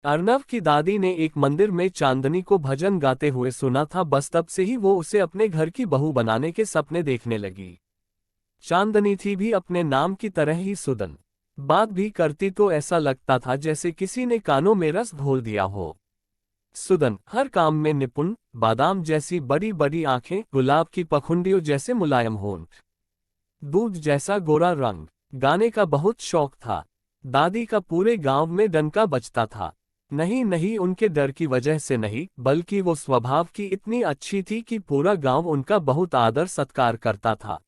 अर्नव की दादी ने एक मंदिर में चांदनी को भजन गाते हुए सुना था। बस तब से ही वो उसे अपने घर की बहू बनाने के सपने देखने लगी। चांदनी थी भी अपने नाम की तरह ही सुदन। बात भी करती तो ऐसा लगता था जैसे किसी ने कानों में रस घोल दिया हो। सुदन हर काम में निपुण, बादाम जैसी बड़ी बड़ी आंखें, गुलाब की पखुंडियों जैसे मुलायम होंठ, दूध जैसा गोरा रंग। गाने का बहुत शौक था। दादी का पूरे गांव में डंका बजता था। नहीं नहीं, उनके डर की वजह से नहीं, बल्कि वो स्वभाव की इतनी अच्छी थी कि पूरा गांव उनका बहुत आदर सत्कार करता था।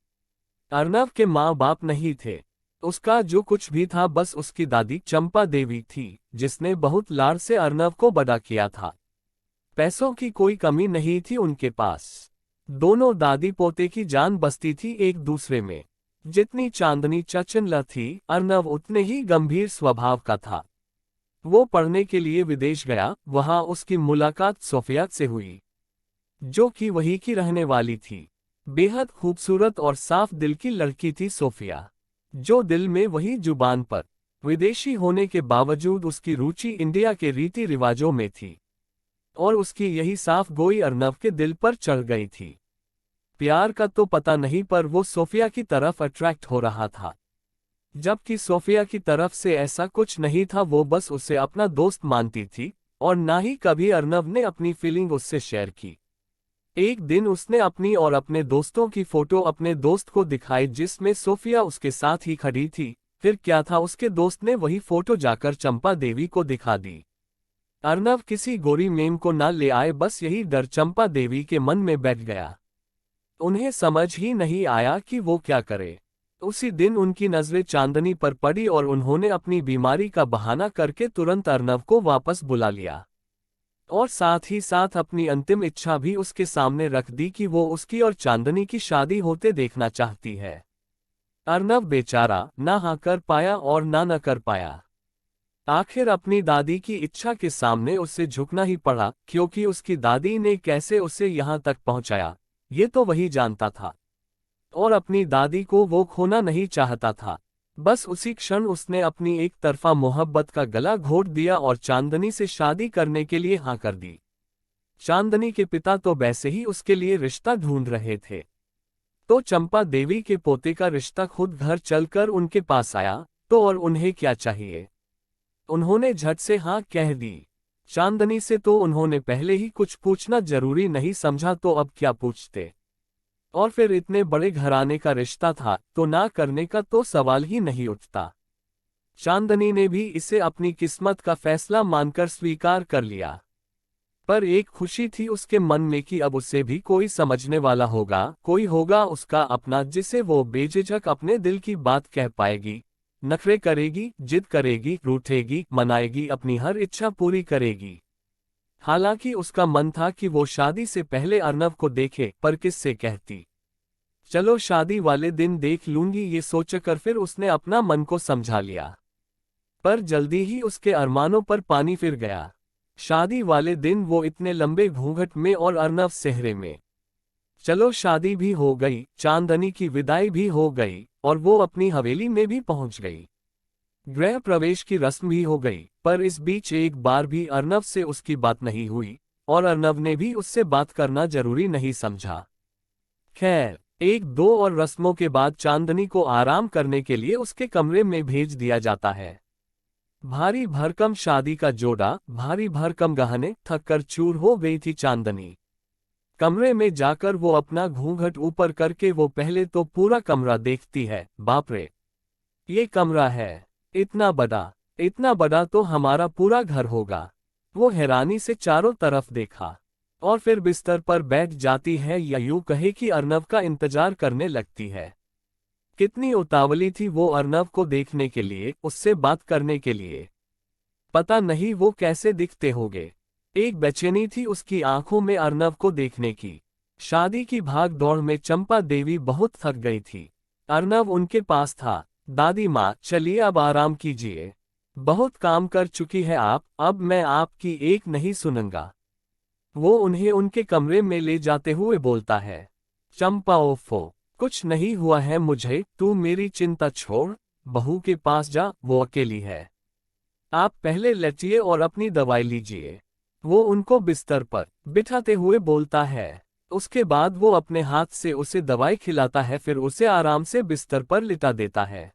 अर्नव के माँ बाप नहीं थे। उसका जो कुछ भी था बस उसकी दादी चंपा देवी थी, जिसने बहुत लाड़ से अर्नव को बड़ा किया था। पैसों की कोई कमी नहीं थी उनके पास। दोनों दादी पोते की जान बसती थी एक दूसरे में। जितनी चांदनी चंचल थी, अर्नव उतने ही गंभीर स्वभाव का था। वो पढ़ने के लिए विदेश गया। वहां उसकी मुलाकात सोफिया से हुई, जो कि वहीं की रहने वाली थी। बेहद खूबसूरत और साफ दिल की लड़की थी सोफिया, जो दिल में वही जुबान पर। विदेशी होने के बावजूद उसकी रुचि इंडिया के रीति रिवाजों में थी, और उसकी यही साफ गोई अर्नव के दिल पर चढ़ गई थी। प्यार का तो पता नहीं, पर वो सोफिया की तरफ अट्रैक्ट हो रहा था, जबकि सोफिया की तरफ से ऐसा कुछ नहीं था। वो बस उसे अपना दोस्त मानती थी, और ना ही कभी अर्नव ने अपनी फीलिंग उससे शेयर की। एक दिन उसने अपनी और अपने दोस्तों की फोटो अपने दोस्त को दिखाई, जिसमें सोफिया उसके साथ ही खड़ी थी। फिर क्या था, उसके दोस्त ने वही फोटो जाकर चंपा देवी को दिखा दी। अर्नव किसी गोरी मेम को ना ले आए, बस यही डर चंपा देवी के मन में बैठ गया। उन्हें समझ ही नहीं आया कि वो क्या करे। उसी दिन उनकी नजरें चांदनी पर पड़ी और उन्होंने अपनी बीमारी का बहाना करके तुरंत अर्नव को वापस बुला लिया, और साथ ही साथ अपनी अंतिम इच्छा भी उसके सामने रख दी कि वो उसकी और चांदनी की शादी होते देखना चाहती है। अर्नव बेचारा ना हाँ कर पाया और ना न कर पाया। आखिर अपनी दादी की इच्छा के सामने उसे झुकना ही पड़ा, क्योंकि उसकी दादी ने कैसे उसे यहाँ तक पहुँचाया ये तो वही जानता था, और अपनी दादी को वो खोना नहीं चाहता था। बस उसी क्षण उसने अपनी एक तरफा मोहब्बत का गला घोट दिया और चांदनी से शादी करने के लिए हाँ कर दी। चांदनी के पिता तो वैसे ही उसके लिए रिश्ता ढूंढ रहे थे, तो चंपा देवी के पोते का रिश्ता खुद घर चलकर उनके पास आया। तो और उन्हें क्या चाहिए, उन्होंने झट से हाँ कह दी। चांदनी से तो उन्होंने पहले ही कुछ पूछना जरूरी नहीं समझा, तो अब क्या पूछते। और फिर इतने बड़े घराने का रिश्ता था, तो ना करने का तो सवाल ही नहीं उठता। चांदनी ने भी इसे अपनी किस्मत का फैसला मानकर स्वीकार कर लिया। पर एक खुशी थी उसके मन में कि अब उसे भी कोई समझने वाला होगा, कोई होगा उसका अपना, जिसे वो बेझिझक अपने दिल की बात कह पाएगी। नखरे करेगी, जिद करेगी, रूठेगी, मनाएगी, अपनी हर इच्छा पूरी करेगी। हालांकि उसका मन था कि वो शादी से पहले अर्नव को देखे, पर किससे कहती। चलो शादी वाले दिन देख लूंगी, ये सोचकर फिर उसने अपना मन को समझा लिया। पर जल्दी ही उसके अरमानों पर पानी फिर गया। शादी वाले दिन वो इतने लंबे घूंघट में और अर्नव सेहरे में। चलो शादी भी हो गई, चांदनी की विदाई भी हो गई, और वो अपनी हवेली में भी पहुंच गई। गृह प्रवेश की रस्म भी हो गई, पर इस बीच एक बार भी अर्नव से उसकी बात नहीं हुई, और अर्नव ने भी उससे बात करना जरूरी नहीं समझा। खैर, एक दो और रस्मों के बाद चांदनी को आराम करने के लिए उसके कमरे में भेज दिया जाता है। भारी भरकम शादी का जोड़ा, भारी भरकम गहने, थक कर चूर हो गई थी चांदनी। कमरे में जाकर वो अपना घूंघट ऊपर करके वो पहले तो पूरा कमरा देखती है। बाप रे, ये कमरा है इतना बड़ा तो हमारा पूरा घर होगा। वो हैरानी से चारों तरफ देखा, और फिर बिस्तर पर बैठ जाती है, या यूं कहे कि अर्नव का इंतजार करने लगती है। कितनी उतावली थी वो अर्नव को देखने के लिए, उससे बात करने के लिए। पता नहीं वो कैसे दिखते होंगे। एक बेचैनी थी उसकी आंखों में अर्नव को देखने की। शादी की भाग दौड़ में चंपा देवी बहुत थक गई थी। अर्नव उनके पास था। दादी माँ, चलिए अब आराम कीजिए, बहुत काम कर चुकी है आप, अब मैं आपकी एक नहीं सुनूंगा। वो उन्हें उनके कमरे में ले जाते हुए बोलता है। चंपा, ओफो, कुछ नहीं हुआ है मुझे, तू मेरी चिंता छोड़, बहू के पास जा, वो अकेली है। आप पहले लेटिए और अपनी दवाई लीजिए। वो उनको बिस्तर पर बिठाते हुए बोलता है। उसके बाद वो अपने हाथ से उसे दवाई खिलाता है, फिर उसे आराम से बिस्तर पर लिटा देता है।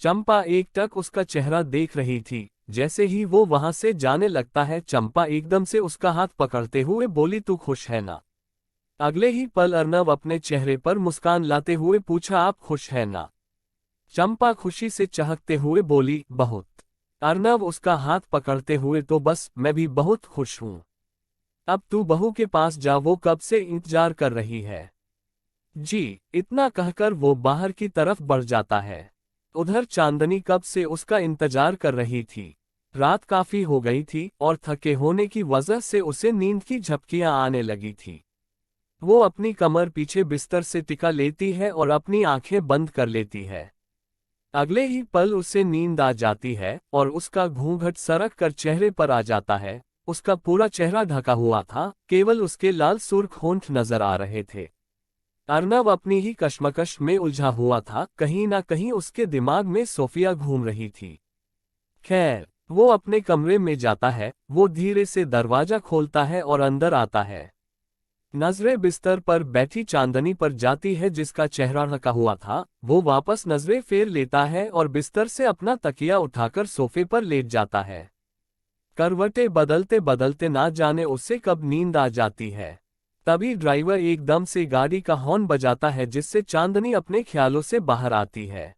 चंपा एकटक उसका चेहरा देख रही थी। जैसे ही वो वहां से जाने लगता है, चंपा एकदम से उसका हाथ पकड़ते हुए बोली, तू खुश है ना? अगले ही पल अर्नव अपने चेहरे पर मुस्कान लाते हुए पूछा, आप खुश है ना? चंपा खुशी से चहकते हुए बोली, बहुत। अर्नव उसका हाथ पकड़ते हुए, तो बस मैं भी बहुत खुश हूं। अब तू बहू के पास जा, वो कब से इंतजार कर रही है। जी, इतना कहकर वो बाहर की तरफ बढ़ जाता है। उधर चांदनी कब से उसका इंतजार कर रही थी। रात काफी हो गई थी और थके होने की वजह से उसे नींद की झपकियां आने लगी थी। वो अपनी कमर पीछे बिस्तर से टिका लेती है और अपनी आंखें बंद कर लेती है। अगले ही पल उसे नींद आ जाती है और उसका घूंघट सरक कर चेहरे पर आ जाता है। उसका पूरा चेहरा ढका हुआ था, केवल उसके लाल सुर्ख होंठ नजर आ रहे थे। अर्नव अपनी ही कश्मकश में उलझा हुआ था, कहीं ना कहीं उसके दिमाग में सोफिया घूम रही थी। खैर, वो अपने कमरे में जाता है। वो धीरे से दरवाजा खोलता है और अंदर आता है। नजरें बिस्तर पर बैठी चांदनी पर जाती है, जिसका चेहरा ढका हुआ था। वो वापस नजरें फेर लेता है और बिस्तर से अपना तकिया उठाकर सोफे पर लेट जाता है। करवटें बदलते बदलते ना जाने उसे कब नींद आ जाती है। तभी ड्राइवर एकदम से गाड़ी का हॉर्न बजाता है, जिससे चांदनी अपने ख्यालों से बाहर आती है।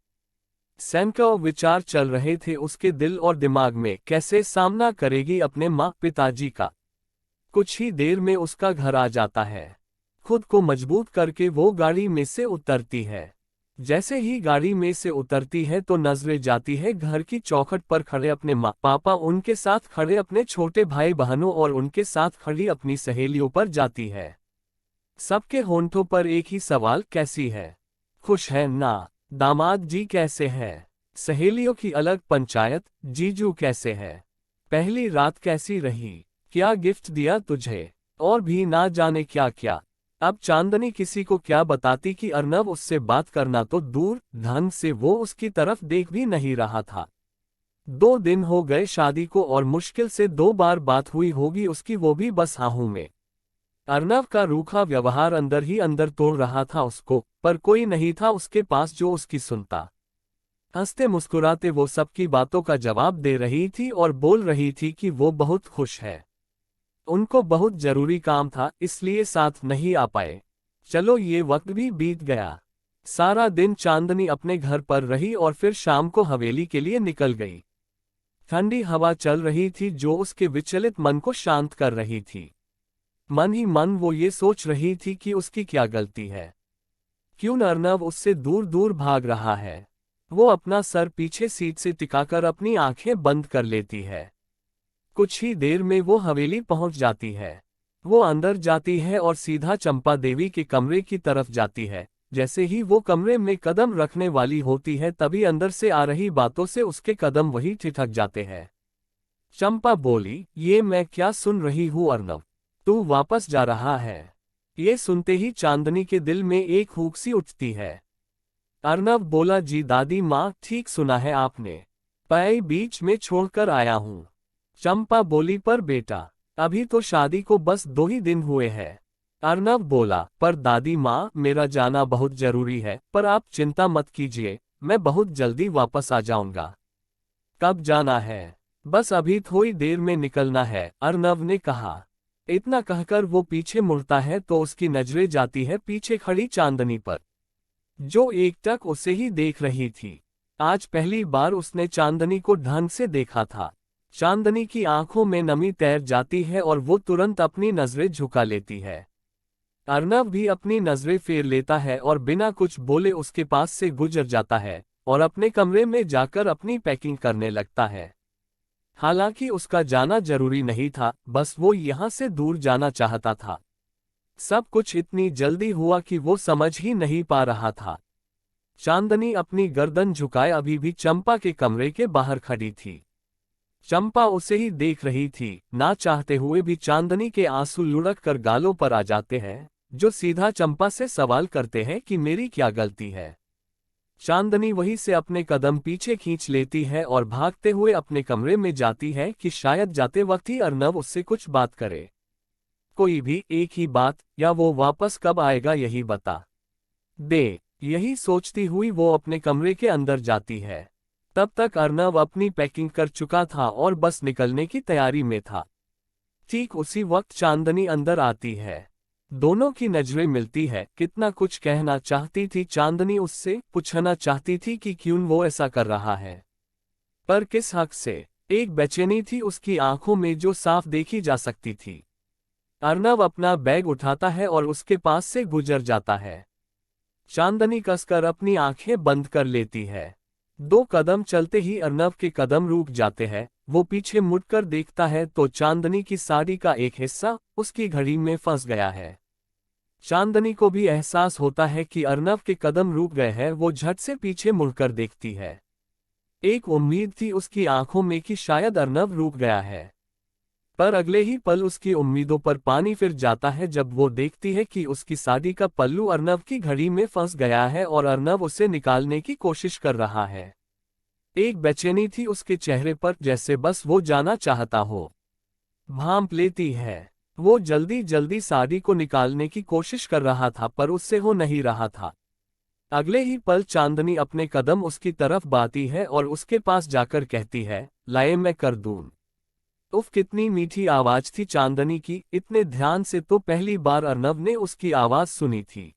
सैनका विचार चल रहे थे उसके दिल और दिमाग में, कैसे सामना करेगी अपने माँ पिताजी का। कुछ ही देर में उसका घर आ जाता है। खुद को मजबूत करके वो गाड़ी में से उतरती है। जैसे ही गाड़ी में से उतरती है तो नजरें जाती है घर की चौखट पर खड़े अपने माँ पापा, उनके साथ खड़े अपने छोटे भाई बहनों और उनके साथ खड़ी अपनी सहेलियों पर जाती है। सबके होंठों पर एक ही सवाल, कैसी है? खुश है ना? दामाद जी कैसे हैं? सहेलियों की अलग पंचायत, जीजू कैसे है? पहली रात कैसी रही? क्या गिफ्ट दिया तुझे? और भी ना जाने क्या क्या। अब चांदनी किसी को क्या बताती कि अर्नव उससे बात करना तो दूर, ढंग से वो उसकी तरफ देख भी नहीं रहा था। 2 दिन हो गए शादी को और मुश्किल से 2 बार बात हुई होगी उसकी, वो भी बस आहू में। अर्नव का रूखा व्यवहार अंदर ही अंदर तोड़ रहा था उसको, पर कोई नहीं था उसके पास जो उसकी सुनता। हंसते मुस्कुराते वो सबकी बातों का जवाब दे रही थी और बोल रही थी कि वो बहुत खुश है। उनको बहुत जरूरी काम था, इसलिए साथ नहीं आ पाए। चलो, ये वक्त भी बीत गया। सारा दिन चांदनी अपने घर पर रही और फिर शाम को हवेली के लिए निकल गई। ठंडी हवा चल रही थी जो उसके विचलित मन को शांत कर रही थी। मन ही मन वो ये सोच रही थी कि उसकी क्या गलती है। क्यों अर्नव उससे दूर दूर भाग रहा है। वो अपना सर पीछे सीट से टिकाकर अपनी आंखें बंद कर लेती है। कुछ ही देर में वो हवेली पहुंच जाती है। वो अंदर जाती है और सीधा चंपा देवी के कमरे की तरफ जाती है। जैसे ही वो कमरे में कदम रखने वाली होती है, तभी अंदर से आ रही बातों से उसके कदम वही ठिठक जाते हैं। चंपा बोली, ये मैं क्या सुन रही हूँ अर्नव? तू वापस जा रहा है? ये सुनते ही चांदनी के दिल में एक हुक सी उठती है। अर्नव बोला, जी दादी माँ, ठीक सुना है आपने। पै बीच में छोड़कर आया हूँ। चंपा बोली, पर बेटा, अभी तो शादी को बस 2 ही दिन हुए हैं। अर्नव बोला, पर दादी माँ, मेरा जाना बहुत जरूरी है, पर आप चिंता मत कीजिए, मैं बहुत जल्दी वापस आ जाऊंगा। कब जाना है? बस अभी थोड़ी देर में निकलना है, अर्नव ने कहा। इतना कहकर वो पीछे मुड़ता है तो उसकी नजरें जाती है पीछे खड़ी चांदनी पर, जो एकटक उसे ही देख रही थी। आज पहली बार उसने चांदनी को ढंग से देखा था। चांदनी की आंखों में नमी तैर जाती है और वो तुरंत अपनी नजरें झुका लेती है। अर्नव भी अपनी नजरें फेर लेता है और बिना कुछ बोले उसके पास से गुजर जाता है और अपने कमरे में जाकर अपनी पैकिंग करने लगता है। हालांकि उसका जाना जरूरी नहीं था, बस वो यहाँ से दूर जाना चाहता था। सब कुछ इतनी जल्दी हुआ कि वो समझ ही नहीं पा रहा था। चांदनी अपनी गर्दन झुकाए अभी भी चंपा के कमरे के बाहर खड़ी थी। चंपा उसे ही देख रही थी। ना चाहते हुए भी चांदनी के आंसू लुढ़क कर गालों पर आ जाते हैं, जो सीधा चंपा से सवाल करते हैं कि मेरी क्या गलती है। चांदनी वहीं से अपने कदम पीछे खींच लेती है और भागते हुए अपने कमरे में जाती है कि शायद जाते वक्त ही अर्नव उससे कुछ बात करे। कोई भी एक ही बात, या वो वापस कब आएगा यही बता दे। यही सोचती हुई वो अपने कमरे के अंदर जाती है। तब तक अर्नव अपनी पैकिंग कर चुका था और बस निकलने की तैयारी में था। ठीक उसी वक्त चांदनी अंदर आती है। दोनों की नजरें मिलती है। कितना कुछ कहना चाहती थी चांदनी उससे, पूछना चाहती थी कि क्यों वो ऐसा कर रहा है, पर किस हक से। एक बेचैनी थी उसकी आंखों में जो साफ देखी जा सकती थी। अर्नव अपना बैग उठाता है और उसके पास से गुजर जाता है। चांदनी कसकर अपनी आंखें बंद कर लेती है। 2 कदम चलते ही अर्नव के कदम रुक जाते हैं। वो पीछे मुड़कर देखता है तो चांदनी की साड़ी का एक हिस्सा उसकी घड़ी में फंस गया है। चांदनी को भी एहसास होता है कि अर्नव के कदम रुक गए हैं। वो झट से पीछे मुड़कर देखती है। एक उम्मीद थी उसकी आंखों में कि शायद अर्नव रुक गया है, पर अगले ही पल उसकी उम्मीदों पर पानी फिर जाता है जब वो देखती है कि उसकी साड़ी का पल्लू अर्नव की घड़ी में फंस गया है और अर्नव उसे निकालने की कोशिश कर रहा है। एक बेचैनी थी उसके चेहरे पर, जैसे बस वो जाना चाहता हो। भांप लेती है। वो जल्दी जल्दी साड़ी को निकालने की कोशिश कर रहा था पर उससे हो नहीं रहा था। अगले ही पल चांदनी अपने कदम उसकी तरफ बढ़ाती है और उसके पास जाकर कहती है, लाए मैं कर दूं। उफ, कितनी मीठी आवाज थी चांदनी की। इतने ध्यान से तो पहली बार अर्नव ने उसकी आवाज सुनी थी।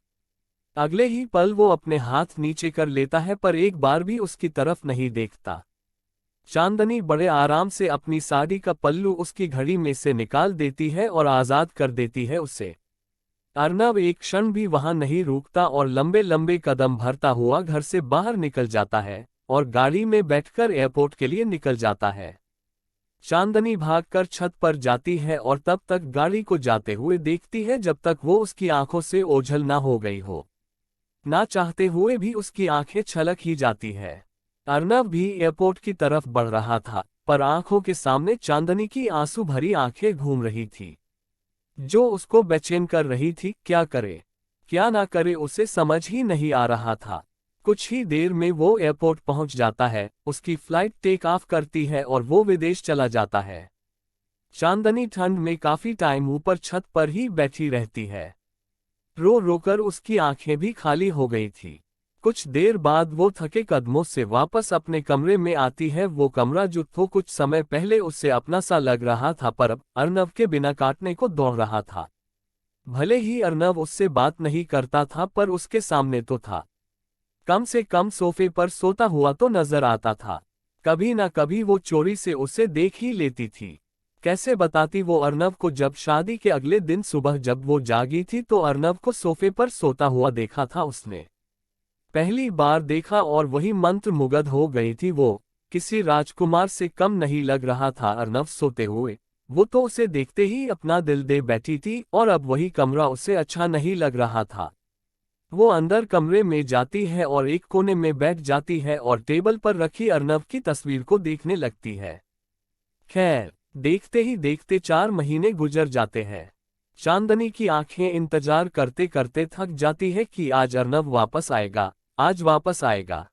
अगले ही पल वो अपने हाथ नीचे कर लेता है पर एक बार भी उसकी तरफ नहीं देखता। चांदनी बड़े आराम से अपनी साड़ी का पल्लू उसकी घड़ी में से निकाल देती है और आजाद कर देती है उसे। अर्नव एक क्षण भी वहां नहीं रुकता और लंबे लंबे कदम भरता हुआ घर से बाहर निकल जाता है और गाड़ी में बैठकर एयरपोर्ट के लिए निकल जाता है। चांदनी भागकर छत पर जाती है और तब तक गाड़ी को जाते हुए देखती है जब तक वो उसकी आंखों से ओझल ना हो गई हो। ना चाहते हुए भी उसकी आंखें छलक ही जाती है। अर्नव भी एयरपोर्ट की तरफ बढ़ रहा था, पर आंखों के सामने चांदनी की आंसू भरी आंखें घूम रही थी, जो उसको बेचैन कर रही थी। क्या करे क्या ना करे उसे समझ ही नहीं आ रहा था। कुछ ही देर में वो एयरपोर्ट पहुंच जाता है। उसकी फ्लाइट टेक ऑफ करती है और वो विदेश चला जाता है। चांदनी ठंड में काफी टाइम ऊपर छत पर ही बैठी रहती है। रो रोकर उसकी आंखें भी खाली हो गई थी। कुछ देर बाद वो थके कदमों से वापस अपने कमरे में आती है। वो कमरा जो तो कुछ समय पहले उससे अपना सा लग रहा था पर अब अर्नव के बिना काटने को दौड़ रहा था। भले ही अर्नव उससे बात नहीं करता था पर उसके सामने तो था। कम से कम सोफे पर सोता हुआ तो नजर आता था। कभी ना कभी वो चोरी से उसे देख ही लेती थी। कैसे बताती वो अर्नव को जब शादी के अगले दिन सुबह जब वो जागी थी तो अर्नव को सोफे पर सोता हुआ देखा था उसने। पहली बार देखा और वही मंत्र मुग्ध हो गई थी वो। किसी राजकुमार से कम नहीं लग रहा था अर्नव सोते हुए। वो तो उसे देखते ही अपना दिल दे बैठी थी और अब वही कमरा उसे अच्छा नहीं लग रहा था। वो अंदर कमरे में जाती है और एक कोने में बैठ जाती है और टेबल पर रखी अर्नव की तस्वीर को देखने लगती है। खैर, देखते ही देखते 4 महीने गुजर जाते हैं। चांदनी की आंखें इंतजार करते करते थक जाती है कि आज अर्नव वापस आएगा, आज वापस आएगा।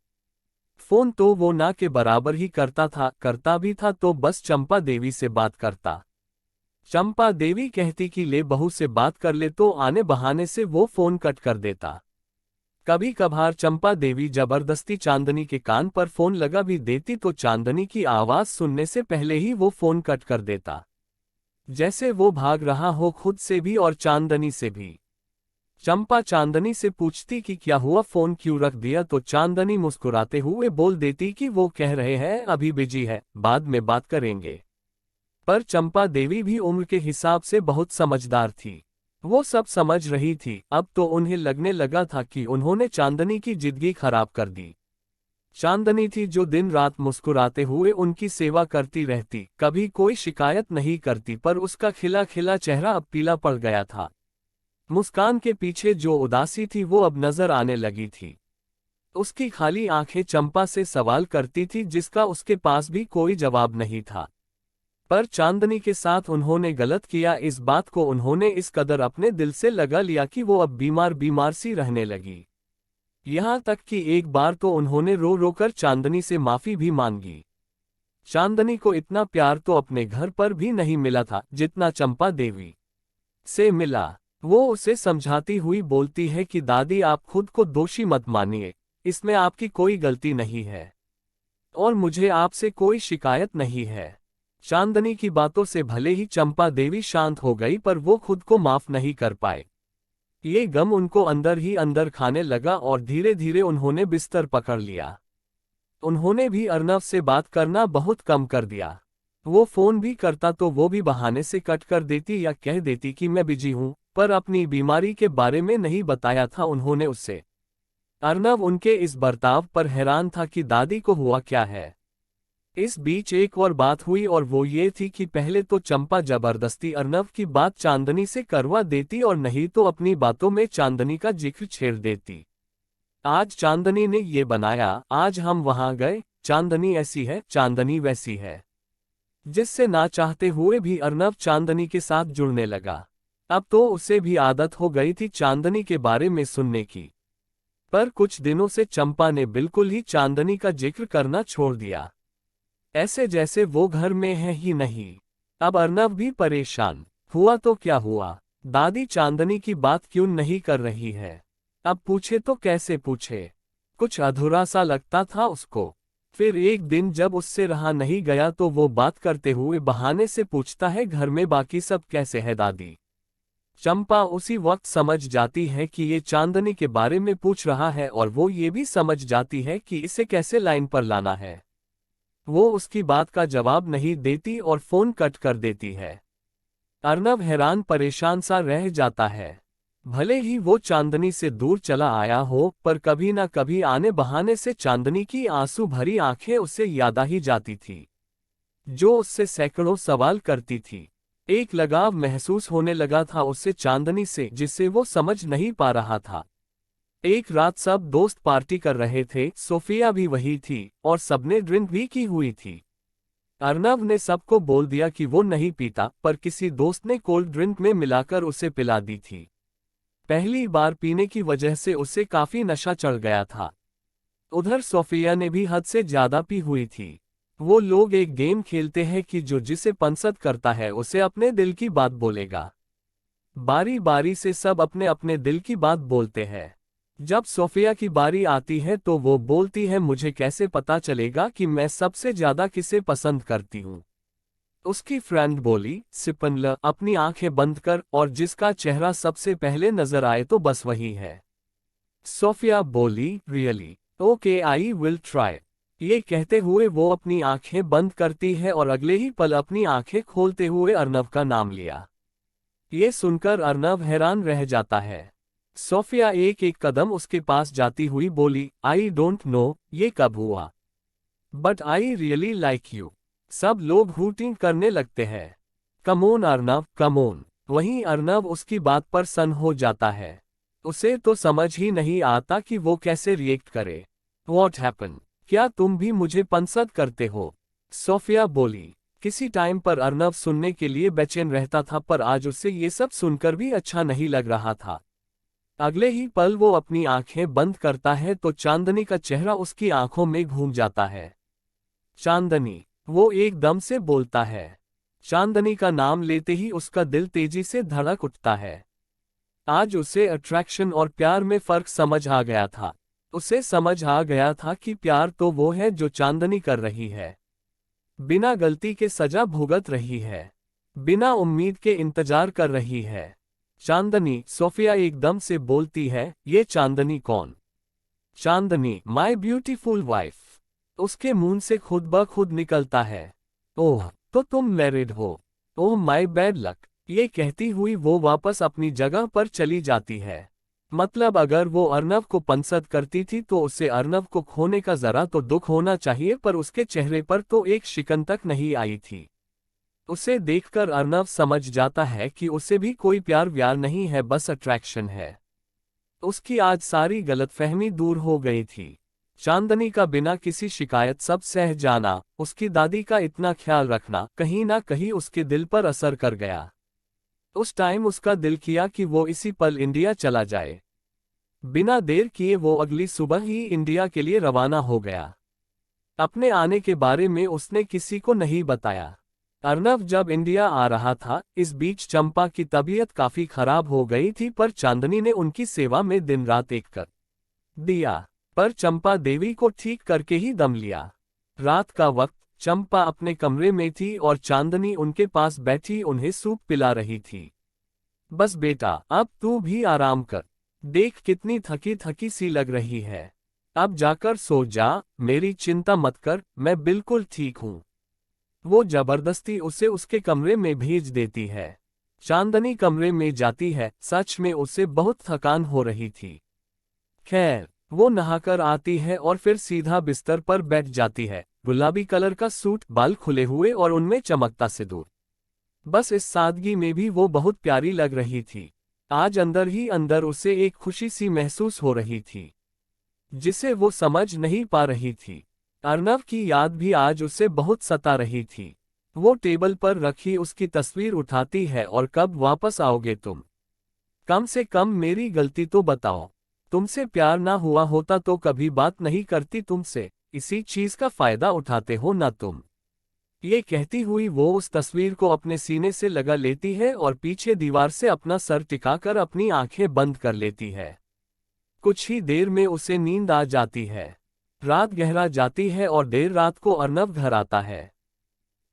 फोन तो वो ना के बराबर ही करता था, करता भी था तो बस चंपा देवी से बात करता। चंपा देवी कहती कि ले बहू से बात कर ले, तो आने बहाने से वो फोन कट कर देता। कभी कभार चंपा देवी जबरदस्ती चांदनी के कान पर फोन लगा भी देती तो चांदनी की आवाज सुनने से पहले ही वो फोन कट कर देता, जैसे वो भाग रहा हो खुद से भी और चांदनी से भी। चंपा चांदनी से पूछती कि क्या हुआ, फोन क्यों रख दिया, तो चांदनी मुस्कुराते हुए बोल देती कि वो कह रहे हैं अभी बिजी है, बाद में बात करेंगे। पर चंपा देवी भी उम्र के हिसाब से बहुत समझदार थी। वो सब समझ रही थी। अब तो उन्हें लगने लगा था कि उन्होंने चांदनी की जिंदगी खराब कर दी। चांदनी थी जो दिन रात मुस्कुराते हुए उनकी सेवा करती रहती, कभी कोई शिकायत नहीं करती, पर उसका खिला खिला चेहरा अब पीला पड़ गया था। मुस्कान के पीछे जो उदासी थी वो अब नजर आने लगी थी। उसकी खाली आंखें चंपा से सवाल करती थी जिसका उसके पास भी कोई जवाब नहीं था। पर चांदनी के साथ उन्होंने गलत किया, इस बात को उन्होंने इस कदर अपने दिल से लगा लिया कि वो अब बीमार बीमार सी रहने लगी। यहाँ तक कि एक बार तो उन्होंने रो रो कर चांदनी से माफी भी मांगी। चांदनी को इतना प्यार तो अपने घर पर भी नहीं मिला था जितना चंपा देवी से मिला। वो उसे समझाती हुई बोलती है कि दादी, आप खुद को दोषी मत मानिए, इसमें आपकी कोई गलती नहीं है और मुझे आपसे कोई शिकायत नहीं है। चांदनी की बातों से भले ही चंपा देवी शांत हो गई, पर वो खुद को माफ नहीं कर पाए। ये गम उनको अंदर ही अंदर खाने लगा और धीरे धीरे उन्होंने बिस्तर पकड़ लिया। उन्होंने भी अर्नव से बात करना बहुत कम कर दिया। वो फोन भी करता तो वो भी बहाने से कट कर देती या कह देती कि मैं बिजी हूं, पर अपनी बीमारी के बारे में नहीं बताया था उन्होंने उससे। अर्नव उनके इस बर्ताव पर हैरान था कि दादी को हुआ क्या है। इस बीच एक और बात हुई और वो ये थी कि पहले तो चंपा जबरदस्ती अर्नव की बात चांदनी से करवा देती और नहीं तो अपनी बातों में चांदनी का जिक्र छेड़ देती। आज चांदनी ने ये बनाया, आज हम वहां गए, चांदनी ऐसी है, चांदनी वैसी है, जिससे ना चाहते हुए भी अर्नव चांदनी के साथ जुड़ने लगा। अब तो उसे भी आदत हो गई थी चांदनी के बारे में सुनने की। पर कुछ दिनों से चंपा ने बिल्कुल ही चांदनी का जिक्र करना छोड़ दिया, ऐसे जैसे वो घर में है ही नहीं। अब अर्नव भी परेशान हुआ तो क्या हुआ, दादी चांदनी की बात क्यों नहीं कर रही है, अब पूछे तो कैसे पूछे। कुछ अधूरा सा लगता था उसको। फिर एक दिन जब उससे रहा नहीं गया तो वो बात करते हुए बहाने से पूछता है, घर में बाकी सब कैसे है दादी। चंपा उसी वक्त समझ जाती है कि ये चांदनी के बारे में पूछ रहा है और वो ये भी समझ जाती है कि इसे कैसे लाइन पर लाना है। वो उसकी बात का जवाब नहीं देती और फोन कट कर देती है। अर्नव हैरान परेशान सा रह जाता है। भले ही वो चांदनी से दूर चला आया हो, पर कभी ना कभी आने बहाने से चांदनी की आंसू भरी आंखें उसे याद आ ही जाती थी, जो उससे सैकड़ों सवाल करती थी। एक लगाव महसूस होने लगा था उससे चांदनी से, जिसे वो समझ नहीं पा रहा था। एक रात सब दोस्त पार्टी कर रहे थे, सोफिया भी वही थी और सबने ड्रिंक भी की हुई थी। अर्नव ने सबको बोल दिया कि वो नहीं पीता, पर किसी दोस्त ने कोल्ड ड्रिंक में मिलाकर उसे पिला दी थी। पहली बार पीने की वजह से उसे काफी नशा चढ़ गया था। उधर सोफिया ने भी हद से ज्यादा पी हुई थी। वो लोग एक गेम खेलते हैं कि जो जिसे पसंद करता है उसे अपने दिल की बात बोलेगा। बारी बारी से सब अपने अपने दिल की बात बोलते हैं। जब सोफिया की बारी आती है तो वो बोलती है, मुझे कैसे पता चलेगा कि मैं सबसे ज्यादा किसे पसंद करती हूँ। उसकी फ्रेंड बोली, सिपनल, अपनी आंखें बंद कर और जिसका चेहरा सबसे पहले नजर आए तो बस वही है। सोफिया बोली, really? Okay, I will try. ये कहते हुए वो अपनी आंखें बंद करती है और अगले ही पल अपनी आंखें खोलते हुए अर्नव का नाम लिया। ये सुनकर अर्नव हैरान रह जाता है। सोफिया एक एक कदम उसके पास जाती हुई बोली, आई डोंट नो ये कब हुआ, but I really like you. सब लोग हूटिंग करने लगते हैं। Come on Arnav, come on. वहीं अर्नव उसकी बात पर सन हो जाता है। उसे तो समझ ही नहीं आता कि वो कैसे रिएक्ट करे। What happened? क्या तुम भी मुझे पसंद करते हो? सोफिया बोली। किसी टाइम पर अर्नव सुनने के लिए बेचैन रहता था, पर आज उसे ये सब सुनकर भी अच्छा नहीं लग रहा था। अगले ही पल वो अपनी आंखें बंद करता है तो चांदनी का चेहरा उसकी आंखों में घूम जाता है। चांदनी, वो एकदम से बोलता है। चांदनी का नाम लेते ही उसका दिल तेजी से धड़क उठता है। आज उसे अट्रैक्शन और प्यार में फर्क समझ आ गया था। उसे समझ आ गया था कि प्यार तो वो है जो चांदनी कर रही है, बिना गलती के सजा भुगत रही है, बिना उम्मीद के इंतजार कर रही है। चांदनी, सोफिया एकदम से बोलती है, ये चांदनी कौन? चांदनी, माय ब्यूटीफुल वाइफ। उसके मुंह से खुद ब खुद निकलता है, ओह तो तुम मैरिड हो, ओह माय बैड लक। ये कहती हुई वो वापस अपनी जगह पर चली जाती है। मतलब अगर वो अर्नव को पसंद करती थी तो उसे अर्नव को खोने का जरा तो दुख होना चाहिए, पर उसके चेहरे पर तो एक शिकन तक नहीं आई थी। उसे देखकर अर्नव समझ जाता है कि उसे भी कोई प्यार व्यार नहीं है, बस अट्रैक्शन है। उसकी आज सारी गलतफहमी दूर हो गई थी। चांदनी का बिना किसी शिकायत सब सह जाना, उसकी दादी का इतना ख्याल रखना कहीं ना कहीं उसके दिल पर असर कर गया। उस टाइम उसका दिल किया कि वो इसी पल इंडिया चला जाए। बिना देर किए वो अगली सुबह ही इंडिया के लिए रवाना हो गया। अपने आने के बारे में उसने किसी को नहीं बताया। अर्नव जब इंडिया आ रहा था, इस बीच चंपा की तबीयत काफी खराब हो गई थी, पर चांदनी ने उनकी सेवा में दिन रात एक कर दिया। पर चंपा देवी को ठीक करके ही दम लिया। रात का वक्त, चंपा अपने कमरे में थी और चांदनी उनके पास बैठी उन्हें सूप पिला रही थी। बस बेटा, अब तू भी आराम कर। देख कितनी थकी थकी सी लग रही है। अब जाकर सो जा, मेरी चिंता मत कर, मैं बिल्कुल ठीक हूँ। वो जबरदस्ती उसे उसके कमरे में भेज देती है। चांदनी कमरे में जाती है। सच में उसे बहुत थकान हो रही थी। खैर, वो नहाकर आती है और फिर सीधा बिस्तर पर बैठ जाती है। गुलाबी कलर का सूट, बाल खुले हुए और उनमें चमकता सिंदूर। बस इस सादगी में भी वो बहुत प्यारी लग रही थी। आज अंदर ही अंदर उसे एक खुशी सी महसूस हो रही थी, जिसे वो समझ नहीं पा रही थी। अर्नव की याद भी आज उसे बहुत सता रही थी। वो टेबल पर रखी उसकी तस्वीर उठाती है और कब वापस आओगे तुम? कम से कम मेरी गलती तो बताओ। तुमसे प्यार ना हुआ होता तो कभी बात नहीं करती तुमसे, इसी चीज का फायदा उठाते हो ना तुम। ये कहती हुई वो उस तस्वीर को अपने सीने से लगा लेती है और पीछे दीवार से अपना सर टिकाकर अपनी आंखें बंद कर लेती है। कुछ ही देर में उसे नींद आ जाती है। रात गहरा जाती है और देर रात को अर्नव घर आता है।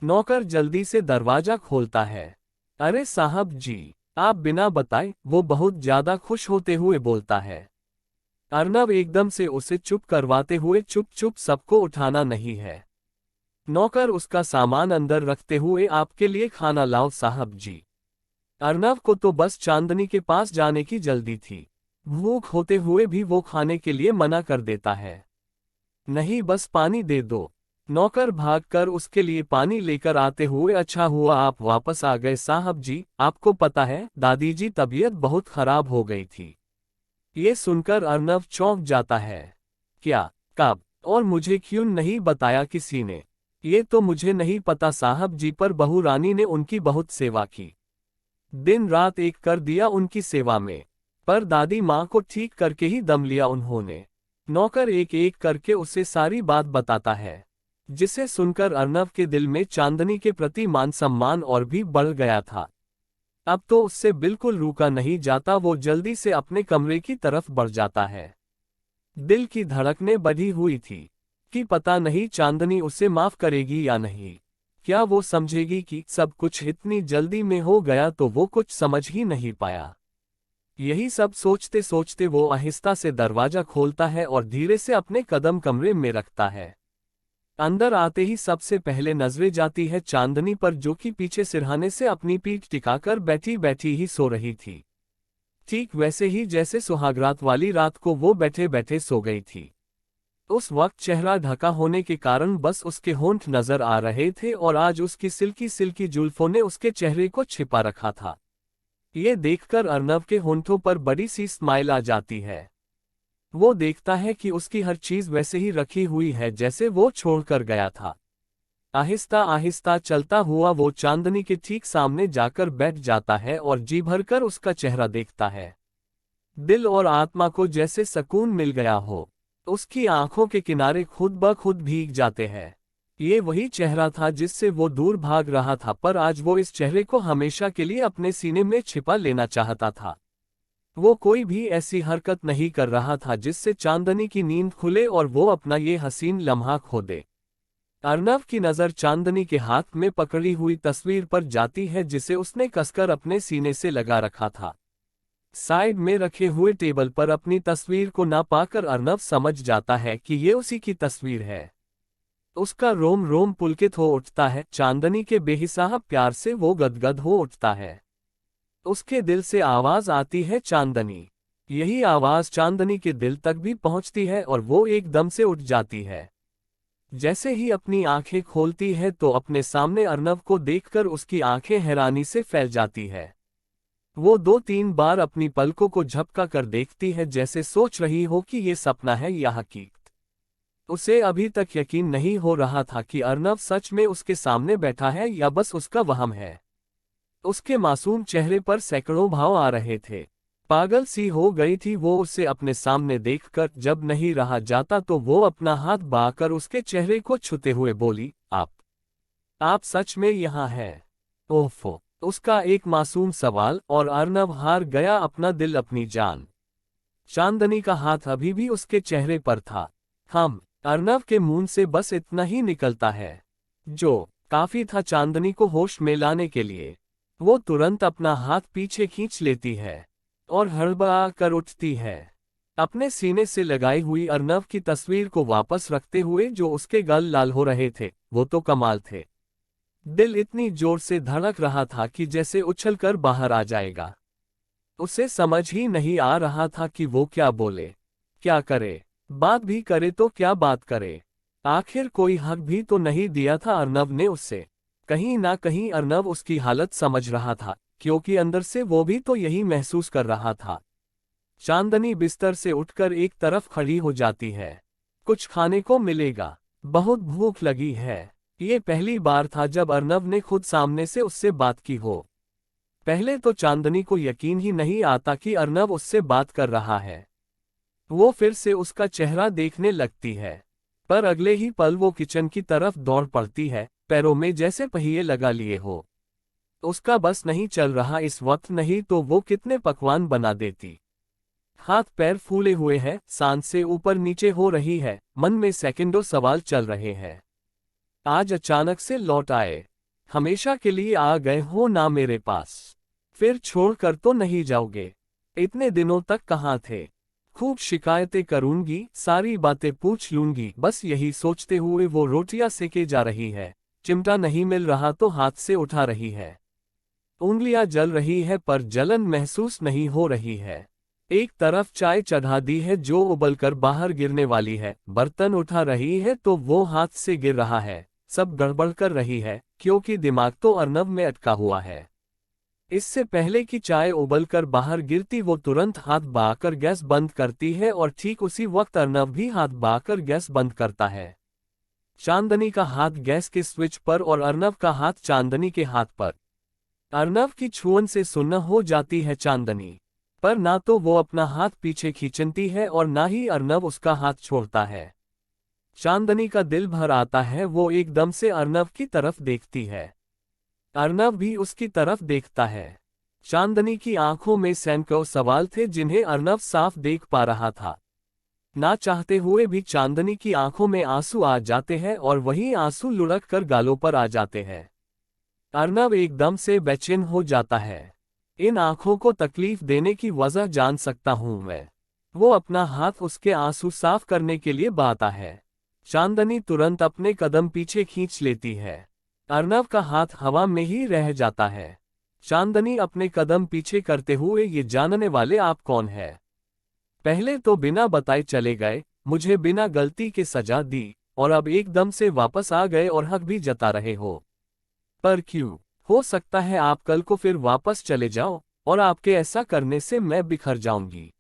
नौकर जल्दी से दरवाजा खोलता है। अरे साहब जी, आप बिना बताए, वो बहुत ज्यादा खुश होते हुए बोलता है। अर्नव एकदम से उसे चुप करवाते हुए, चुप चुप, सबको उठाना नहीं है। नौकर उसका सामान अंदर रखते हुए, आपके लिए खाना लाओ साहब जी। अर्नव को तो बस चांदनी के पास जाने की जल्दी थी। भूख होते हुए भी वो खाने के लिए मना कर देता है। नहीं, बस पानी दे दो। नौकर भागकर उसके लिए पानी लेकर आते हुए, अच्छा हुआ आप वापस आ गए साहब जी। आपको पता है, दादी जी तबीयत बहुत खराब हो गई थी। ये सुनकर अर्नव चौंक जाता है। क्या? कब? और मुझे क्यों नहीं बताया किसी ने? ये तो मुझे नहीं पता साहब जी, पर बहू रानी ने उनकी बहुत सेवा की। दिन रात एक कर दिया उनकी सेवा में। पर दादी माँ को ठीक करके ही दम लिया उन्होंने। नौकर एक एक करके उसे सारी बात बताता है, जिसे सुनकर अर्नव के दिल में चांदनी के प्रति मान सम्मान और भी बढ़ गया था। अब तो उससे बिल्कुल रुका नहीं जाता। वो जल्दी से अपने कमरे की तरफ बढ़ जाता है। दिल की धड़कनें बढ़ी हुई थी कि पता नहीं चांदनी उसे माफ करेगी या नहीं। क्या वो समझेगी कि सब कुछ इतनी जल्दी में हो गया? तो वो कुछ समझ ही नहीं पाया। यही सब सोचते सोचते वो आहिस्ता से दरवाजा खोलता है और धीरे से अपने कदम कमरे में रखता है। अंदर आते ही सबसे पहले नजरें जाती है चांदनी पर, जो कि पीछे सिरहाने से अपनी पीठ टिकाकर बैठी बैठी ही सो रही थी। ठीक वैसे ही जैसे सुहागरात वाली रात को वो बैठे बैठे सो गई थी। उस वक्त चेहरा ढका होने के कारण बस उसके होंठ नजर आ रहे थे और आज उसकी सिल्की सिल्की जुल्फों ने उसके चेहरे को छिपा रखा था। ये देखकर अर्नव के होंठों पर बड़ी सी स्माइल आ जाती है। वो देखता है कि उसकी हर चीज वैसे ही रखी हुई है जैसे वो छोड़कर गया था। आहिस्ता आहिस्ता चलता हुआ वो चांदनी के ठीक सामने जाकर बैठ जाता है और जी भरकर उसका चेहरा देखता है। दिल और आत्मा को जैसे सुकून मिल गया हो। उसकी आंखों के किनारे खुद ब खुद भीग जाते हैं। ये वही चेहरा था जिससे वो दूर भाग रहा था, पर आज वो इस चेहरे को हमेशा के लिए अपने सीने में छिपा लेना चाहता था। वो कोई भी ऐसी हरकत नहीं कर रहा था जिससे चांदनी की नींद खुले और वो अपना ये हसीन लम्हा खो दे। अर्नव की नज़र चांदनी के हाथ में पकड़ी हुई तस्वीर पर जाती है, जिसे उसने कसकर अपने सीने से लगा रखा था। साइड में रखे हुए टेबल पर अपनी तस्वीर को ना पाकर अर्नव समझ जाता है कि ये उसी की तस्वीर है। उसका रोम रोम पुलकित हो उठता है। चांदनी के बेहिसाब प्यार से वो गदगद हो उठता है। उसके दिल से आवाज आती है, चांदनी। यही आवाज चांदनी के दिल तक भी पहुंचती है और वो एकदम से उठ जाती है। जैसे ही अपनी आंखें खोलती है तो अपने सामने अर्नव को देखकर उसकी आंखें हैरानी से फैल जाती है। वो 2-3 बार अपनी पलकों को झपका कर देखती है, जैसे सोच रही हो कि ये सपना है या हकीकत। उसे अभी तक यकीन नहीं हो रहा था कि अर्नव सच में उसके सामने बैठा है या बस उसका वहम है। उसके मासूम चेहरे पर सैकड़ों भाव आ रहे थे। पागल सी हो गई थी वो उसे अपने सामने देखकर। जब नहीं रहा जाता तो वो अपना हाथ बढ़ाकर उसके चेहरे को छूते हुए बोली, आप सच में यहाँ हैं? ओफो, उसका एक मासूम सवाल, और अर्नव हार गया, अपना दिल अपनी जान। चांदनी का हाथ अभी भी उसके चेहरे पर था। अर्नव के मुंह से बस इतना ही निकलता है, जो काफी था चांदनी को होश में लाने के लिए। वो तुरंत अपना हाथ पीछे खींच लेती है और हड़बड़ा कर उठती है, अपने सीने से लगाई हुई अर्नव की तस्वीर को वापस रखते हुए। जो उसके गाल लाल हो रहे थे वो तो कमाल थे। दिल इतनी जोर से धड़क रहा था कि जैसे उछलकर बाहर आ जाएगा। उसे समझ ही नहीं आ रहा था कि वो क्या बोले, क्या करे। बात भी करे तो क्या बात करे। आखिर कोई हक भी तो नहीं दिया था अर्नव ने उससे। कहीं ना कहीं अर्नव उसकी हालत समझ रहा था, क्योंकि अंदर से वो भी तो यही महसूस कर रहा था। चांदनी बिस्तर से उठकर एक तरफ खड़ी हो जाती है। कुछ खाने को मिलेगा, बहुत भूख लगी है। ये पहली बार था जब अर्नव ने खुद सामने से उससे बात की हो। पहले तो चांदनी को यकीन ही नहीं आता कि अर्नव उससे बात कर रहा है। वो फिर से उसका चेहरा देखने लगती है, पर अगले ही पल वो किचन की तरफ दौड़ पड़ती है, पैरों में जैसे पहिए लगा लिए हो। उसका बस नहीं चल रहा इस वक्त, नहीं तो वो कितने पकवान बना देती। हाथ पैर फूले हुए हैं, सांस से ऊपर नीचे हो रही है, मन में सेकंडों सवाल चल रहे हैं। आज अचानक से लौट आए, हमेशा के लिए आ गए हो ना मेरे पास, फिर छोड़कर तो नहीं जाओगे? इतने दिनों तक कहाँ थे? खूब शिकायतें करूंगी, सारी बातें पूछ लूंगी, बस यही सोचते हुए वो रोटियां सेके जा रही है। चिमटा नहीं मिल रहा तो हाथ से उठा रही है। उंगलियां जल रही है पर जलन महसूस नहीं हो रही है। एक तरफ चाय चढ़ा दी है जो उबलकर बाहर गिरने वाली है, बर्तन उठा रही है तो वो हाथ से गिर रहा है। सब गड़बड़ कर रही है, क्योंकि दिमाग तो अर्नव में अटका हुआ है। इससे पहले कि चाय उबलकर बाहर गिरती वो तुरंत हाथ बढ़ाकर गैस बंद करती है, और ठीक उसी वक्त अर्नव भी हाथ बढ़ाकर गैस बंद करता है। चांदनी का हाथ गैस के स्विच पर और अर्नव का हाथ चांदनी के हाथ पर। अर्नव की छुअन से सुन्न हो जाती है चांदनी, पर ना तो वो अपना हाथ पीछे खींचती है और ना ही अर्नव उसका हाथ छोड़ता है। चांदनी का दिल भर आता है, वो एकदम से अर्नव की तरफ देखती है। अर्नव भी उसकी तरफ देखता है। चांदनी की आंखों में सैकड़ों सवाल थे जिन्हें अर्नव साफ देख पा रहा था। ना चाहते हुए भी चांदनी की आंखों में आंसू आ जाते हैं और वही आंसू लुढ़क कर गालों पर आ जाते हैं। अर्नव एकदम से बेचैन हो जाता है। इन आंखों को तकलीफ देने की वजह जान सकता हूं मैं। वो अपना हाथ उसके आंसू साफ करने के लिए बढ़ाता है। चांदनी तुरंत अपने कदम पीछे खींच लेती है। अर्नव का हाथ हवा में ही रह जाता है। चांदनी अपने कदम पीछे करते हुए, ये जानने वाले आप कौन है? पहले तो बिना बताए चले गए, मुझे बिना गलती के सजा दी, और अब एकदम से वापस आ गए और हक भी जता रहे हो। पर क्यों? हो सकता है आप कल को फिर वापस चले जाओ, और आपके ऐसा करने से मैं बिखर जाऊंगी,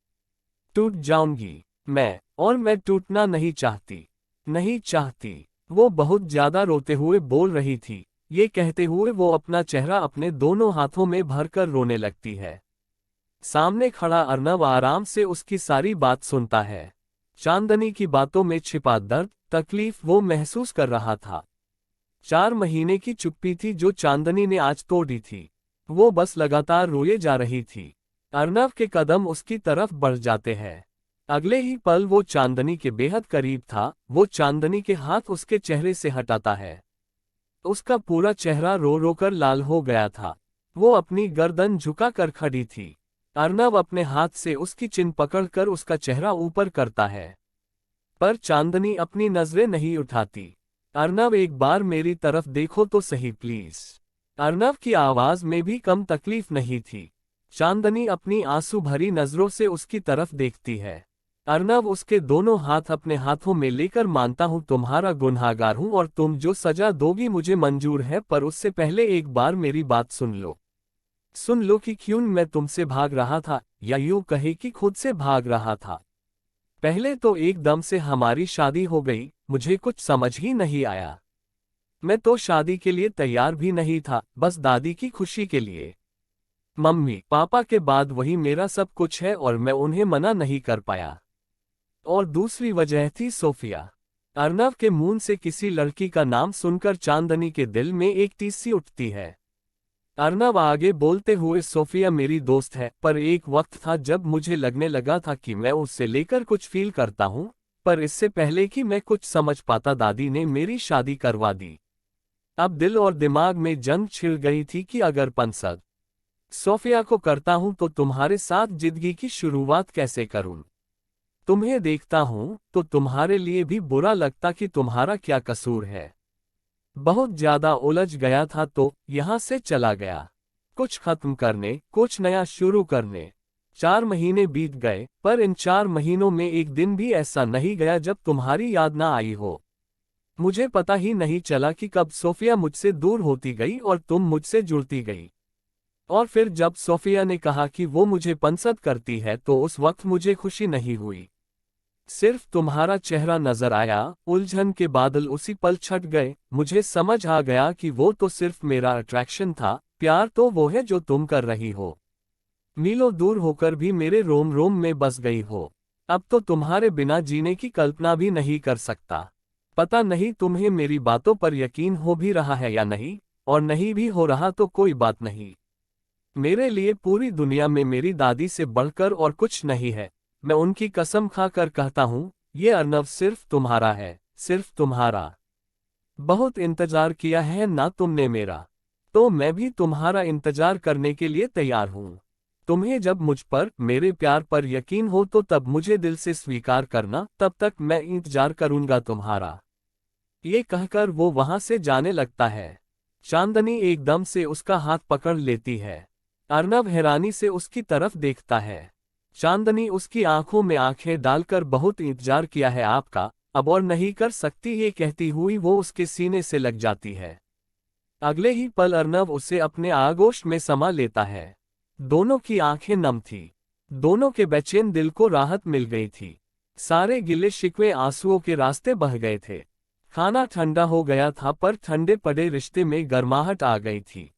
टूट जाऊंगी मैं, और मैं टूटना नहीं चाहती, नहीं चाहती। वो बहुत ज्यादा रोते हुए बोल रही थी। ये कहते हुए वो अपना चेहरा अपने दोनों हाथों में भरकर रोने लगती है। सामने खड़ा अर्नव आराम से उसकी सारी बात सुनता है। चांदनी की बातों में छिपा दर्द, तकलीफ वो महसूस कर रहा था। 4 महीने की चुप्पी थी जो चांदनी ने आज तोड़ी थी। वो बस लगातार रोए जा रही थी। अर्नव के कदम उसकी तरफ बढ़ जाते हैं। अगले ही पल वो चांदनी के बेहद करीब था। वो चांदनी के हाथ उसके चेहरे से हटाता है। उसका पूरा चेहरा रो रो कर लाल हो गया था। वो अपनी गर्दन झुका कर खड़ी थी। अर्नव अपने हाथ से उसकी चिन पकड़कर उसका चेहरा ऊपर करता है, पर चांदनी अपनी नजरें नहीं उठाती। अर्नव, एक बार मेरी तरफ देखो तो सही प्लीज। अर्नव की आवाज में भी कम तकलीफ नहीं थी। चांदनी अपनी आंसू भरी नजरों से उसकी तरफ देखती है। अर्नव उसके दोनों हाथ अपने हाथों में लेकर, मानता हूं तुम्हारा गुनहगार हूं और तुम जो सजा दोगी मुझे मंजूर है, पर उससे पहले एक बार मेरी बात सुन लो। सुन लो कि क्यों मैं तुमसे भाग रहा था, या यूं कहे कि खुद से भाग रहा था। पहले तो एकदम से हमारी शादी हो गई, मुझे कुछ समझ ही नहीं आया। मैं तो शादी के लिए तैयार भी नहीं था, बस दादी की खुशी के लिए। मम्मी पापा के बाद वही मेरा सब कुछ है और मैं उन्हें मना नहीं कर पाया। और दूसरी वजह थी सोफिया। अर्नव के मुंह से किसी लड़की का नाम सुनकर चांदनी के दिल में एक टीस सी उठती है। अर्नव आगे बोलते हुए, सोफिया मेरी दोस्त है, पर एक वक्त था जब मुझे लगने लगा था कि मैं उससे लेकर कुछ फील करता हूँ, पर इससे पहले कि मैं कुछ समझ पाता दादी ने मेरी शादी करवा दी। अब दिल और दिमाग में जंग छिड़ गई थी कि अगर पसंद सोफिया को करता हूं तो तुम्हारे साथ जिंदगी की शुरुआत कैसे करूं। तुम्हें देखता हूं तो तुम्हारे लिए भी बुरा लगता कि तुम्हारा क्या कसूर है। बहुत ज्यादा उलझ गया था तो यहां से चला गया, कुछ खत्म करने, कुछ नया शुरू करने। 4 महीने बीत गए, पर इन 4 महीनों में एक दिन भी ऐसा नहीं गया जब तुम्हारी याद ना आई हो। मुझे पता ही नहीं चला कि कब सोफिया मुझसे दूर होती गई और तुम मुझसे जुड़ती गई। और फिर जब सोफिया ने कहा कि वो मुझे पसंद करती है तो उस वक्त मुझे खुशी नहीं हुई। सिर्फ तुम्हारा चेहरा नजर आया, उलझन के बादल उसी पल छट गए। मुझे समझ आ गया कि वो तो सिर्फ मेरा अट्रैक्शन था, प्यार तो वो है जो तुम कर रही हो। मीलों दूर होकर भी मेरे रोम रोम में बस गई हो। अब तो तुम्हारे बिना जीने की कल्पना भी नहीं कर सकता। पता नहीं तुम्हें मेरी बातों पर यकीन हो भी रहा है या नहीं, और नहीं भी हो रहा तो कोई बात नहीं। मेरे लिए पूरी दुनिया में मेरी दादी से बढ़कर और कुछ नहीं है। मैं उनकी कसम खाकर कहता हूँ, ये अर्नव सिर्फ तुम्हारा है, सिर्फ तुम्हारा। बहुत इंतजार किया है ना तुमने मेरा, तो मैं भी तुम्हारा इंतजार करने के लिए तैयार हूँ। तुम्हें जब मुझ पर, मेरे प्यार पर यकीन हो तो तब मुझे दिल से स्वीकार करना, तब तक मैं इंतजार करूंगा तुम्हारा। ये कहकर वो वहां से जाने लगता है। चांदनी एकदम से उसका हाथ पकड़ लेती है। अर्नव हैरानी से उसकी तरफ देखता है। चांदनी उसकी आंखों में आंखें डालकर, बहुत इंतजार किया है आपका, अब और नहीं कर सकती, ये कहती हुई वो उसके सीने से लग जाती है। अगले ही पल अर्नव उसे अपने आगोश में समा लेता है। दोनों की आंखें नम थी। दोनों के बेचैन दिल को राहत मिल गई थी। सारे गिले शिकवे आंसुओं के रास्ते बह गए थे। खाना ठंडा हो गया था, पर ठंडे पड़े रिश्ते में गर्माहट आ गई थी।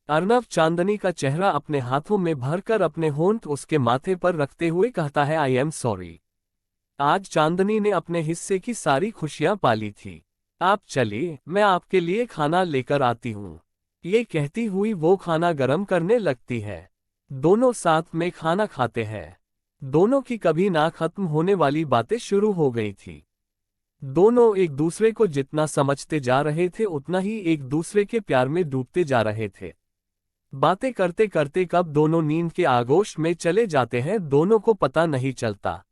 अर्नव चांदनी का चेहरा अपने हाथों में भरकर अपने होंठ उसके माथे पर रखते हुए कहता है, आई एम सॉरी। आज चांदनी ने अपने हिस्से की सारी खुशियां पाली थी। आप चलिए, मैं आपके लिए खाना लेकर आती हूँ। ये कहती हुई वो खाना गरम करने लगती है। दोनों साथ में खाना खाते हैं। दोनों की कभी ना खत्म होने वाली बातें शुरू हो गई थी। दोनों एक दूसरे को जितना समझते जा रहे थे उतना ही एक दूसरे के प्यार में डूबते जा रहे थे। बातें करते करते कब दोनों नींद के आगोश में चले जाते हैं, दोनों को पता नहीं चलता।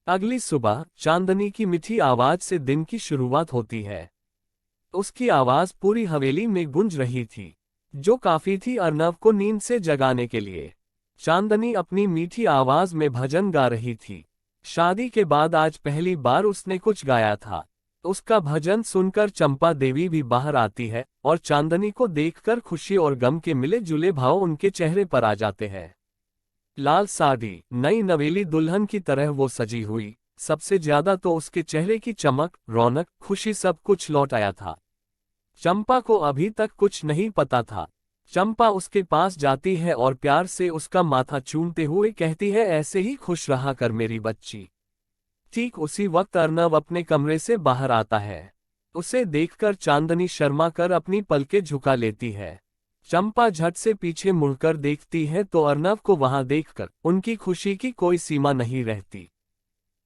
अगली सुबह चांदनी की मीठी आवाज से दिन की शुरुआत होती है। उसकी आवाज पूरी हवेली में गूंज रही थी, जो काफी थी अर्नव को नींद से जगाने के लिए। चांदनी अपनी मीठी आवाज में भजन गा रही थी। शादी के बाद आज पहली बार उसने कुछ गाया था। उसका भजन सुनकर चंपा देवी भी बाहर आती है और चांदनी को देखकर खुशी और गम के मिले जुले भाव उनके चेहरे पर आ जाते हैं। लाल साड़ी, नई नवेली दुल्हन की तरह वो सजी हुई। सबसे ज्यादा तो उसके चेहरे की चमक, रौनक, खुशी, सब कुछ लौट आया था। चंपा को अभी तक कुछ नहीं पता था। चंपा उसके पास जाती है और प्यार से उसका माथा चूमते हुए कहती है, ऐसे ही खुश रहा कर मेरी बच्ची। ठीक उसी वक्त अर्नव अपने कमरे से बाहर आता है। उसे देखकर चांदनी शर्मा कर अपनी पलकें झुका लेती है। चंपा झट से पीछे मुड़कर देखती है तो अर्नव को वहां देखकर उनकी खुशी की कोई सीमा नहीं रहती।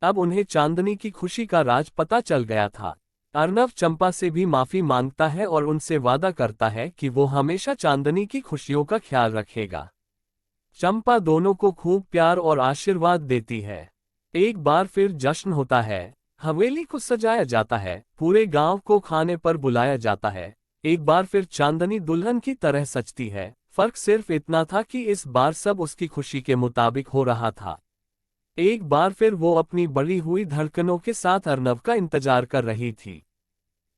अब उन्हें चांदनी की खुशी का राज पता चल गया था। अर्नव चंपा से भी माफी मांगता है और उनसे वादा करता है कि वो हमेशा चांदनी की खुशियों का ख्याल रखेगा। चंपा दोनों को खूब प्यार और आशीर्वाद देती है। एक बार फिर जश्न होता है। हवेली को सजाया जाता है, पूरे गांव को खाने पर बुलाया जाता है। एक बार फिर चांदनी दुल्हन की तरह सजती है। फर्क सिर्फ इतना था कि इस बार सब उसकी खुशी के मुताबिक हो रहा था। एक बार फिर वो अपनी बढ़ी हुई धड़कनों के साथ अर्नव का इंतजार कर रही थी।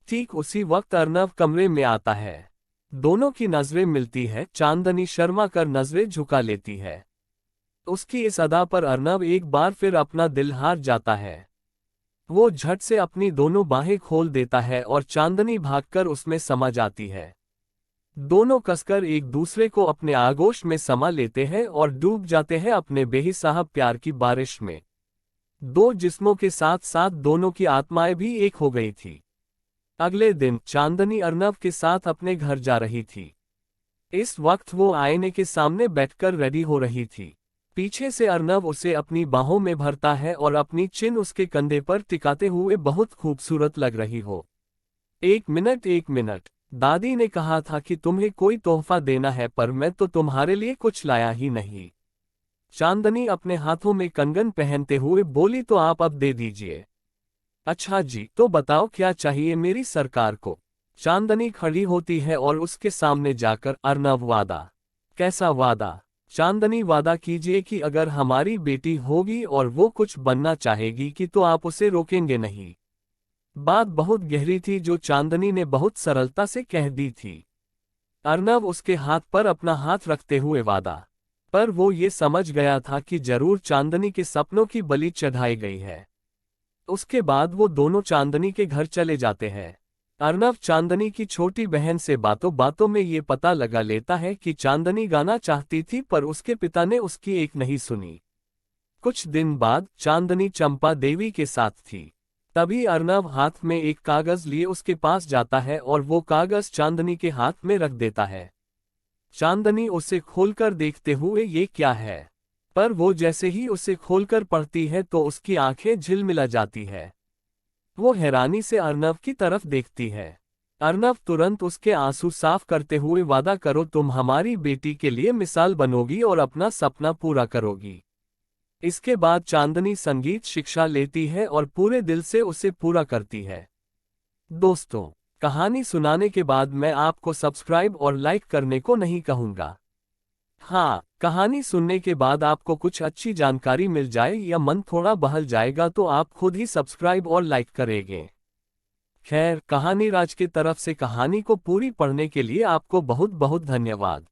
ठीक उसी वक्त अर्नव कमरे में आता है। दोनों की नजरें मिलती है। चांदनी शर्मा कर नजरें झुका लेती है। उसकी इस अदा पर अर्नव एक बार फिर अपना दिल हार जाता है। वो झट से अपनी दोनों बाहें खोल देता है और चांदनी भागकर उसमें समा जाती है। दोनों कसकर एक दूसरे को अपने आगोश में समा लेते हैं और डूब जाते हैं अपने बेहिसाब प्यार की बारिश में। दो जिस्मों के साथ साथ दोनों की आत्माएं भी एक हो गई थी। अगले दिन चांदनी अर्नव के साथ अपने घर जा रही थी। इस वक्त वो आईने के सामने बैठकर रेडी हो रही थी। पीछे से अर्नव उसे अपनी बाहों में भरता है और अपनी चिन उसके कंधे पर टिकाते हुए बहुत खूबसूरत लग रही हो। एक मिनट, दादी ने कहा था कि तुम्हें कोई तोहफा देना है, पर मैं तो तुम्हारे लिए कुछ लाया ही नहीं। चांदनी अपने हाथों में कंगन पहनते हुए बोली, तो आप अब दे दीजिए। अच्छा जी, तो बताओ क्या चाहिए मेरी सरकार को। चांदनी खड़ी होती है और उसके सामने जाकर, अर्नव वादा। कैसा वादा? चांदनी, वादा कीजिए कि अगर हमारी बेटी होगी और वो कुछ बनना चाहेगी कि तो आप उसे रोकेंगे नहीं। बात बहुत गहरी थी जो चांदनी ने बहुत सरलता से कह दी थी। अर्नव उसके हाथ पर अपना हाथ रखते हुए वादा। पर वो ये समझ गया था कि जरूर चांदनी के सपनों की बलि चढ़ाई गई है। उसके बाद वो दोनों चांदनी के घर चले जाते हैं। अर्नव चांदनी की छोटी बहन से बातों बातों में ये पता लगा लेता है कि चांदनी गाना चाहती थी, पर उसके पिता ने उसकी एक नहीं सुनी। कुछ दिन बाद चांदनी चंपा देवी के साथ थी। तभी अर्नव हाथ में एक कागज लिए उसके पास जाता है और वो कागज चांदनी के हाथ में रख देता है। चांदनी उसे खोलकर देखते हुए, ये क्या है? पर वो जैसे ही उसे खोलकर पढ़ती है तो उसकी आंखें झिलमिला जाती है। वो हैरानी से अर्नव की तरफ देखती है। अर्नव तुरंत उसके आंसू साफ करते हुए, वादा करो तुम हमारी बेटी के लिए मिसाल बनोगी और अपना सपना पूरा करोगी। इसके बाद चांदनी संगीत शिक्षा लेती है और पूरे दिल से उसे पूरा करती है। दोस्तों, कहानी सुनाने के बाद मैं आपको सब्सक्राइब और लाइक करने को नहीं कहूँगा। हाँ, कहानी सुनने के बाद आपको कुछ अच्छी जानकारी मिल जाए या मन थोड़ा बहल जाएगा तो आप खुद ही सब्सक्राइब और लाइक करेंगे। खैर, कहानी राज की तरफ से कहानी को पूरी पढ़ने के लिए आपको बहुत बहुत धन्यवाद।